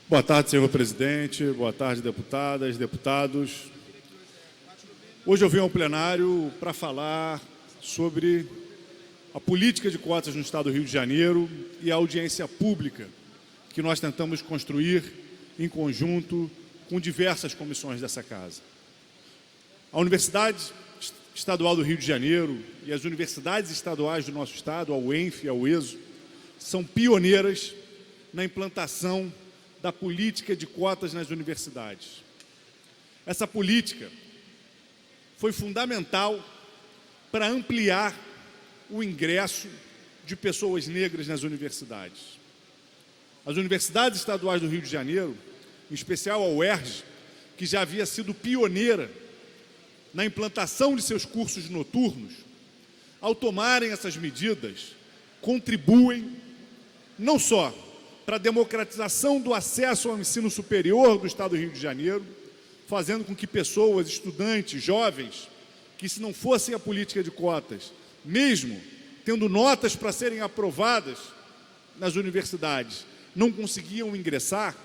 Boa tarde, senhor presidente. Boa tarde, deputadas, deputados. Hoje eu venho ao plenário para falar sobre a política de cotas no Estado do Rio de Janeiro e a audiência pública que nós tentamos construir em conjunto com diversas comissões dessa casa. A Universidade Estadual do Rio de Janeiro e as universidades estaduais do nosso estado, a UENF e a UESO, são pioneiras na implantação da política de cotas nas universidades. Essa política foi fundamental para ampliar o ingresso de pessoas negras nas universidades. As universidades estaduais do Rio de Janeiro, em especial a UERJ, que já havia sido pioneira na implantação de seus cursos noturnos, ao tomarem essas medidas, contribuem não só para a democratização do acesso ao ensino superior do Estado do Rio de Janeiro, fazendo com que pessoas, estudantes, jovens, que se não fossem a política de cotas, mesmo tendo notas para serem aprovadas nas universidades, não conseguiam ingressar,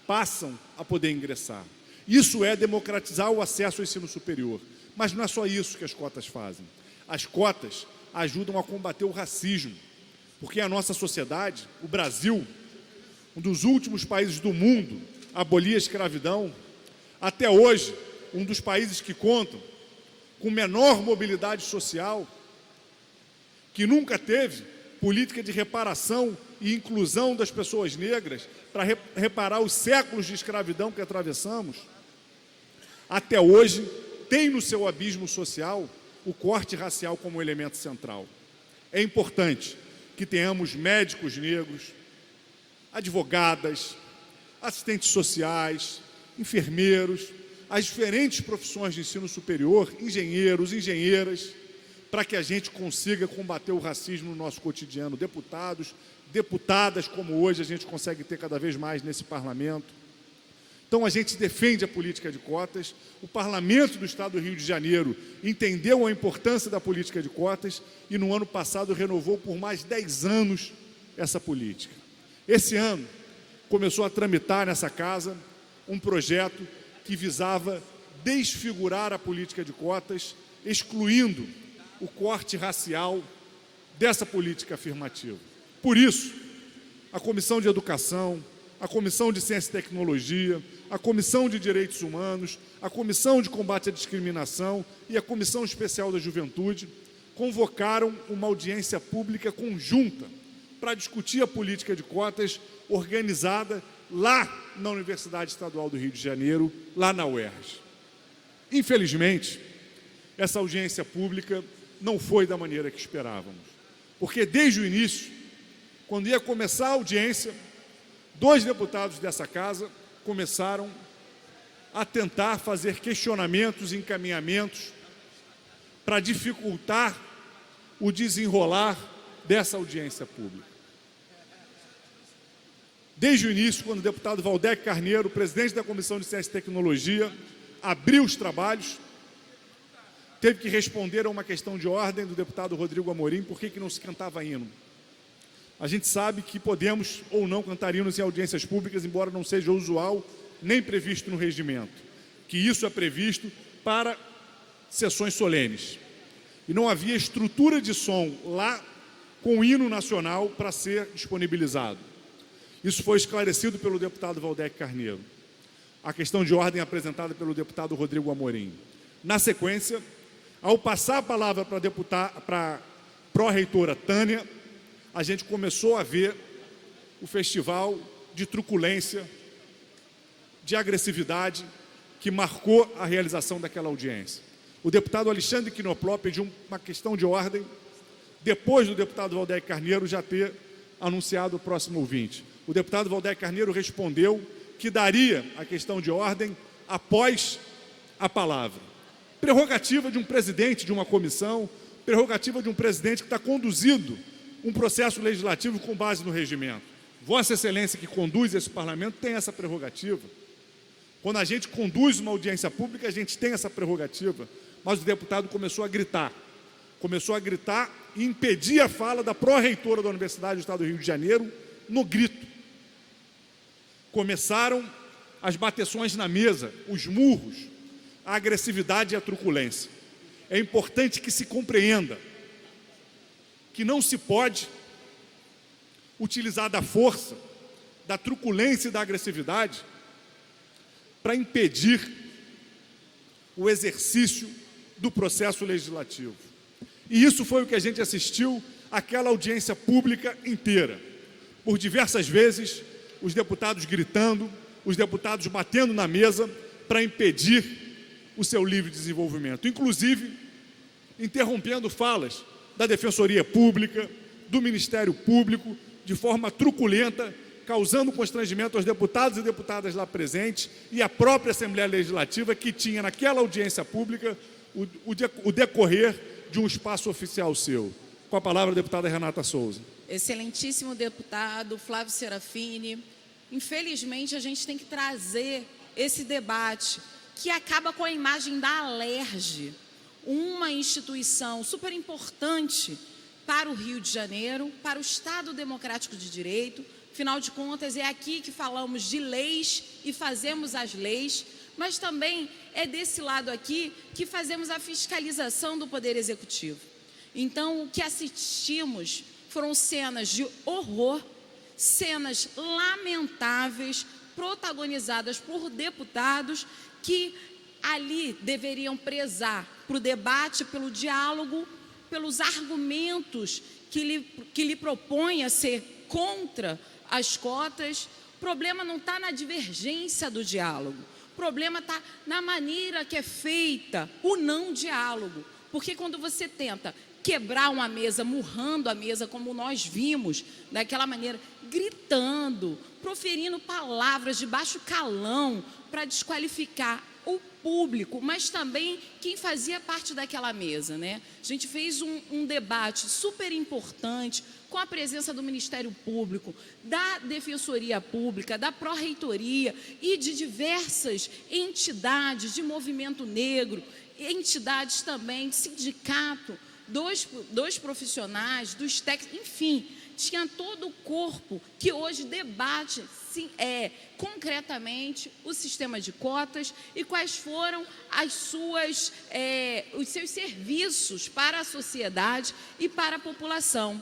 passam a poder ingressar. Isso é democratizar o acesso ao ensino superior. Mas não é só isso que as cotas fazem. As cotas ajudam a combater o racismo, porque a nossa sociedade, o Brasil, um dos últimos países do mundo a abolir a escravidão, até hoje, um dos países que contam com menor mobilidade social, que nunca teve política de reparação e inclusão das pessoas negras para reparar os séculos de escravidão que atravessamos, até hoje tem no seu abismo social o corte racial como elemento central. É importante que tenhamos médicos negros, advogadas, assistentes sociais, enfermeiros, as diferentes profissões de ensino superior, engenheiros, engenheiras, para que a gente consiga combater o racismo no nosso cotidiano. Deputados, deputadas, como hoje a gente consegue ter cada vez mais nesse parlamento. Então a gente defende a política de cotas, o Parlamento do Estado do Rio de Janeiro entendeu a importância da política de cotas e no ano passado renovou por mais 10 anos essa política. Esse ano começou a tramitar nessa casa um projeto que visava desfigurar a política de cotas, excluindo o corte racial dessa política afirmativa. Por isso, a Comissão de Educação, a Comissão de Ciência e Tecnologia, a Comissão de Direitos Humanos, a Comissão de Combate à Discriminação e a Comissão Especial da Juventude convocaram uma audiência pública conjunta para discutir a política de cotas organizada lá na Universidade Estadual do Rio de Janeiro, lá na UERJ. Infelizmente, essa audiência pública não foi da maneira que esperávamos, porque desde o início, quando ia começar a audiência, 2 deputados dessa casa começaram a tentar fazer questionamentos e encaminhamentos para dificultar o desenrolar dessa audiência pública. Desde o início, quando o deputado Valdec Carneiro, presidente da Comissão de Ciência e Tecnologia, abriu os trabalhos, teve que responder a uma questão de ordem do deputado Rodrigo Amorim, por que não se cantava hino. A gente sabe que podemos ou não cantar hinos em audiências públicas, embora não seja usual nem previsto no regimento, que isso é previsto para sessões solenes. E não havia estrutura de som lá com o hino nacional para ser disponibilizado. Isso foi esclarecido pelo deputado Valdec Carneiro. A questão de ordem apresentada pelo deputado Rodrigo Amorim. Na sequência, ao passar a palavra para a pró-reitora Tânia, a gente começou a ver o festival de truculência, de agressividade que marcou a realização daquela audiência. O deputado Alexandre Quinopló pediu uma questão de ordem depois do deputado Valdec Carneiro já ter anunciado o próximo ouvinte. O deputado Valdec Carneiro respondeu que daria a questão de ordem após a palavra. Prerrogativa de um presidente de uma comissão, prerrogativa de um presidente que está conduzindo um processo legislativo com base no regimento. Vossa Excelência, que conduz esse parlamento, tem essa prerrogativa. Quando a gente conduz uma audiência pública, a gente tem essa prerrogativa. Mas o deputado começou a gritar e impedir a fala da pró-reitora da Universidade do Estado do Rio de Janeiro no grito. Começaram as bateções na mesa, os murros, a agressividade e a truculência. É importante que se compreenda que não se pode utilizar da força, da truculência e da agressividade para impedir o exercício do processo legislativo. E isso foi o que a gente assistiu àquela audiência pública inteira. Por diversas vezes, os deputados gritando, os deputados batendo na mesa para impedir o seu livre desenvolvimento, inclusive interrompendo falas da Defensoria Pública, do Ministério Público, de forma truculenta, causando constrangimento aos deputados e deputadas lá presentes e à própria Assembleia Legislativa, que tinha naquela audiência pública o decorrer de um espaço oficial seu. Com a palavra, a deputada Renata Souza. Excelentíssimo deputado Flávio Serafini, infelizmente a gente tem que trazer esse debate que acaba com a imagem da Alerj, uma instituição super importante para o Rio de Janeiro, para o Estado Democrático de Direito. Afinal de contas, é aqui que falamos de leis e fazemos as leis, mas também é desse lado aqui que fazemos a fiscalização do Poder Executivo. Então, o que assistimos foram cenas de horror, cenas lamentáveis, protagonizadas por deputados que ali deveriam prezar para o debate, pelo diálogo, pelos argumentos que lhe propõe a ser contra as cotas. O problema não está na divergência do diálogo, o problema está na maneira que é feita o não diálogo, porque quando você tenta quebrar uma mesa, murrando a mesa, como nós vimos, daquela maneira, gritando, proferindo palavras de baixo calão para desqualificar o público, mas também quem fazia parte daquela mesa, né? A gente fez um debate super importante com a presença do Ministério Público, da Defensoria Pública, da Pró-Reitoria e de diversas entidades de movimento negro, entidades também, sindicato, dois profissionais, dos técnicos, enfim, tinha todo o corpo que hoje debate concretamente o sistema de cotas e quais foram os seus serviços para a sociedade e para a população.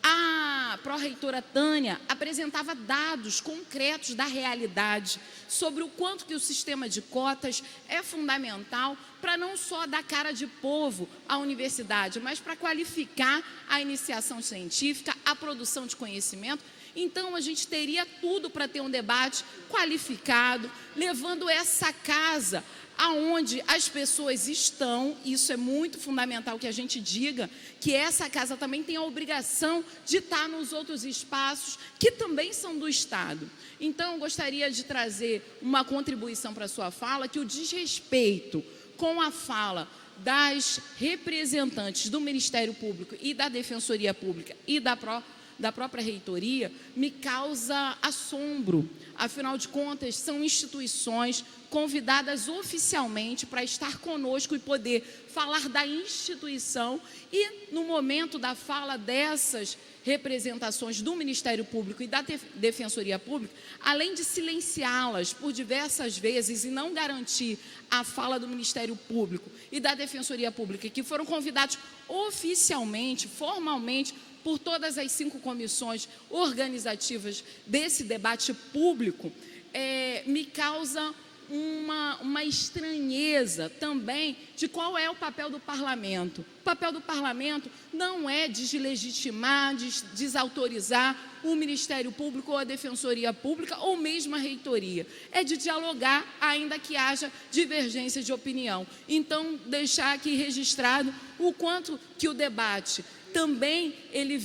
A pró-reitora Tânia apresentava dados concretos da realidade sobre o quanto que o sistema de cotas é fundamental para não só dar cara de povo à universidade, mas para qualificar a iniciação científica, a produção de conhecimento. Então, a gente teria tudo para ter um debate qualificado, levando essa casa aonde as pessoas estão. Isso é muito fundamental que a gente diga, que essa casa também tem a obrigação de estar nos outros espaços que também são do Estado. Então, eu gostaria de trazer uma contribuição para a sua fala, que o desrespeito com a fala das representantes do Ministério Público e da Defensoria Pública e da própria reitoria me causa assombro. Afinal de contas, são instituições convidadas oficialmente para estar conosco e poder falar da instituição, e no momento da fala dessas representações do Ministério Público e da Defensoria Pública, além de silenciá-las por diversas vezes e não garantir a fala do Ministério Público e da Defensoria Pública, que foram convidados oficialmente, formalmente, por todas as 5 comissões organizativas desse debate público, me causa uma estranheza também de qual é o papel do parlamento. O papel do parlamento não é deslegitimar, desautorizar o Ministério Público ou a Defensoria Pública ou mesmo a reitoria. É de dialogar, ainda que haja divergência de opinião. Então, deixar aqui registrado o quanto que o debate também ele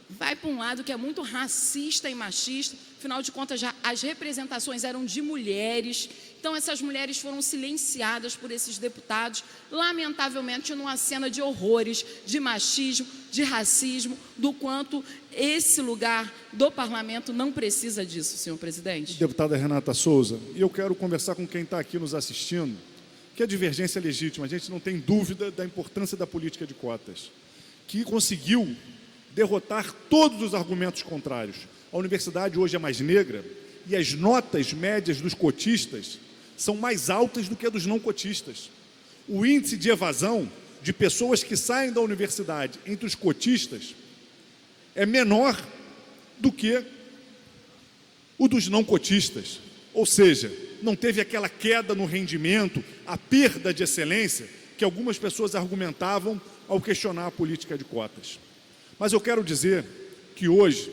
vai para um lado que é muito racista e machista. Afinal de contas, as representações eram de mulheres. Então, essas mulheres foram silenciadas por esses deputados, lamentavelmente, numa cena de horrores, de machismo, de racismo, do quanto esse lugar do parlamento não precisa disso, senhor presidente. Deputada Renata Souza, e eu quero conversar com quem está aqui nos assistindo, que a divergência é legítima, a gente não tem dúvida da importância da política de cotas, que conseguiu derrotar todos os argumentos contrários. A universidade hoje é mais negra, e as notas médias dos cotistas são mais altas do que a dos não cotistas. O índice de evasão de pessoas que saem da universidade entre os cotistas é menor do que o dos não cotistas. Ou seja, não teve aquela queda no rendimento, a perda de excelência que algumas pessoas argumentavam ao questionar a política de cotas. Mas eu quero dizer que hoje,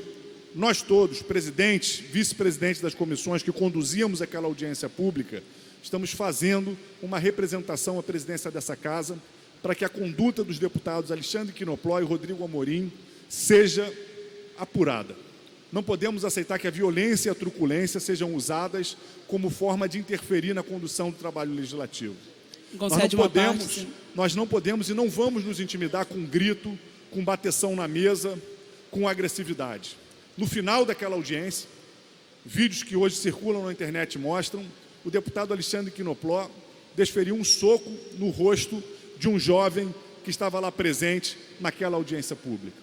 nós todos, presidentes, vice-presidentes das comissões que conduzíamos aquela audiência pública, estamos fazendo uma representação à presidência dessa casa para que a conduta dos deputados Alexandre Quinopló e Rodrigo Amorim seja apurada. Não podemos aceitar que a violência e a truculência sejam usadas como forma de interferir na condução do trabalho legislativo. Nós não podemos e não vamos nos intimidar com grito, com bateção na mesa, com agressividade. No final daquela audiência, vídeos que hoje circulam na internet mostram, o deputado Alexandre Quinopló desferiu um soco no rosto de um jovem que estava lá presente naquela audiência pública.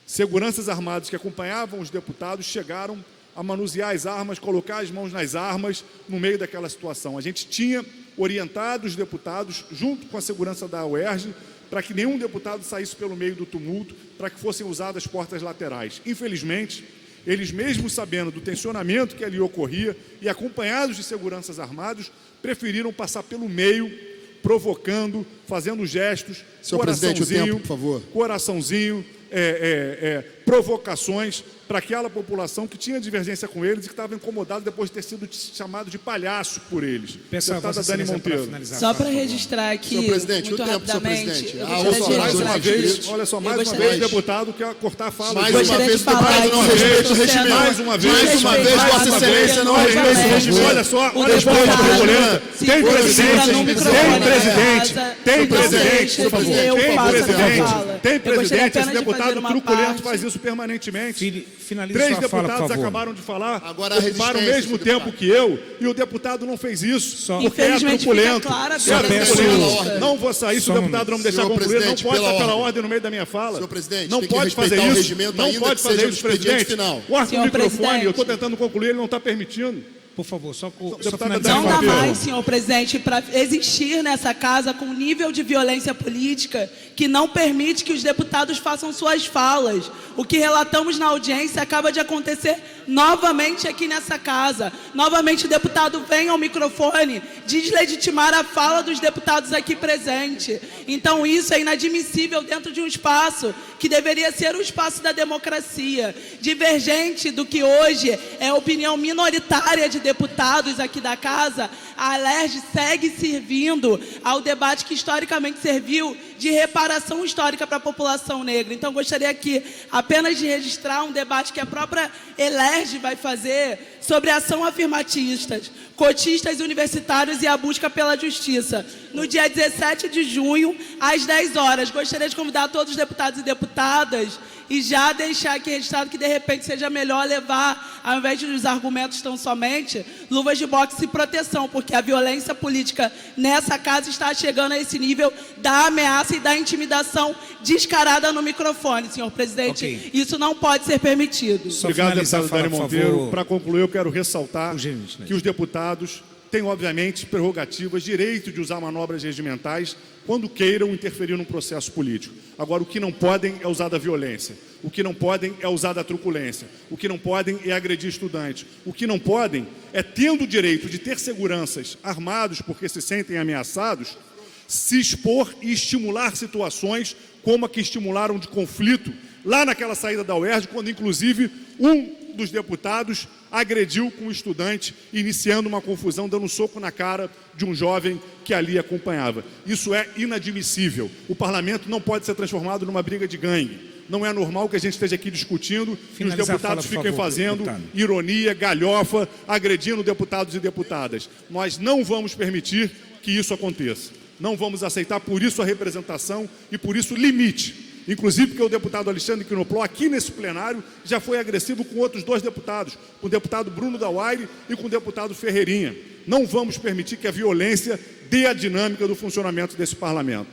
Seguranças armados que acompanhavam os deputados chegaram a manusear as armas, colocar as mãos nas armas no meio daquela situação. A gente tinha orientado os deputados, junto com a segurança da UERJ, para que nenhum deputado saísse pelo meio do tumulto, para que fossem usadas portas laterais. Infelizmente, eles mesmo sabendo do tensionamento que ali ocorria e acompanhados de seguranças armados, preferiram passar pelo meio, provocando, fazendo gestos, senhor presidente, o tempo, por favor. Coraçãozinho, provocações para aquela população que tinha divergência com eles e que estava incomodada depois de ter sido chamado de palhaço por eles. Deputada Dani Monteiro. Só para registrar aqui, senhor presidente, muito o tempo, rapidamente, senhor presidente. Olha só, mais uma vez, deputado quer cortar a fala. Mais uma vez, deputado não respeita o regimento. Mais uma vez, Vossa Excelência não respeita o regimento. Olha só, olha a turbulenta. Tem presidente, esse deputado truculento faz isso permanentemente. Três deputados acabaram de falar, ocuparam o mesmo tempo que eu, e o deputado não fez isso, porque é truculento. Não vou sair se o deputado não me deixar concluir, não pode estar pela ordem no meio da minha fala. Senhor presidente, não pode fazer isso, não pode fazer isso, presidente. Corta o microfone, eu estou tentando concluir, ele não está permitindo. Por favor, só não dá mais, senhor presidente, para existir nessa casa com um nível de violência política que não permite que os deputados façam suas falas. O que relatamos na audiência acaba de acontecer novamente aqui nessa casa. Novamente o deputado vem ao microfone deslegitimar a fala dos deputados aqui presentes. Então isso é inadmissível dentro de um espaço que deveria ser o espaço da democracia. Divergente do que hoje é a opinião minoritária de deputados aqui da casa, a ALERJ segue servindo ao debate que historicamente serviu de reparação histórica para a população negra. Então, gostaria aqui apenas de registrar um debate que a própria ALERJ vai fazer sobre ação afirmatistas, cotistas universitários e a busca pela justiça. No dia 17 de junho, às 10 horas. Gostaria de convidar todos os deputados e deputadas e já deixar aqui registrado que, de repente, seja melhor levar, ao invés dos argumentos tão somente, luvas de boxe e proteção, porque a violência política nessa casa está chegando a esse nível da ameaça e da intimidação descarada no microfone, senhor presidente. Okay. Isso não pode ser permitido. Obrigado, deputada Dani Monteiro. Para concluir, eu quero ressaltar que os deputados têm, obviamente, prerrogativas, direito de usar manobras regimentais quando queiram interferir num processo político. Agora, o que não podem é usar da violência. O que não podem é usar da truculência. O que não podem é agredir estudantes. O que não podem é, tendo o direito de ter seguranças armados porque se sentem ameaçados, se expor e estimular situações como a que estimularam de conflito lá naquela saída da UERJ, quando, inclusive, um dos deputados agrediu com um estudante, iniciando uma confusão, dando um soco na cara de um jovem que ali acompanhava. Isso é inadmissível. O parlamento não pode ser transformado numa briga de gangue. Não é normal que a gente esteja aqui discutindo e os deputados fiquem fazendo ironia, galhofa, agredindo deputados e deputadas. Nós não vamos permitir que isso aconteça. Não vamos aceitar, por isso a representação e por isso o limite. Inclusive porque o deputado Alexandre Quinopló, aqui nesse plenário, já foi agressivo com outros dois deputados, com o deputado Bruno Dauaire e com o deputado Ferreirinha. Não vamos permitir que a violência dê a dinâmica do funcionamento desse parlamento.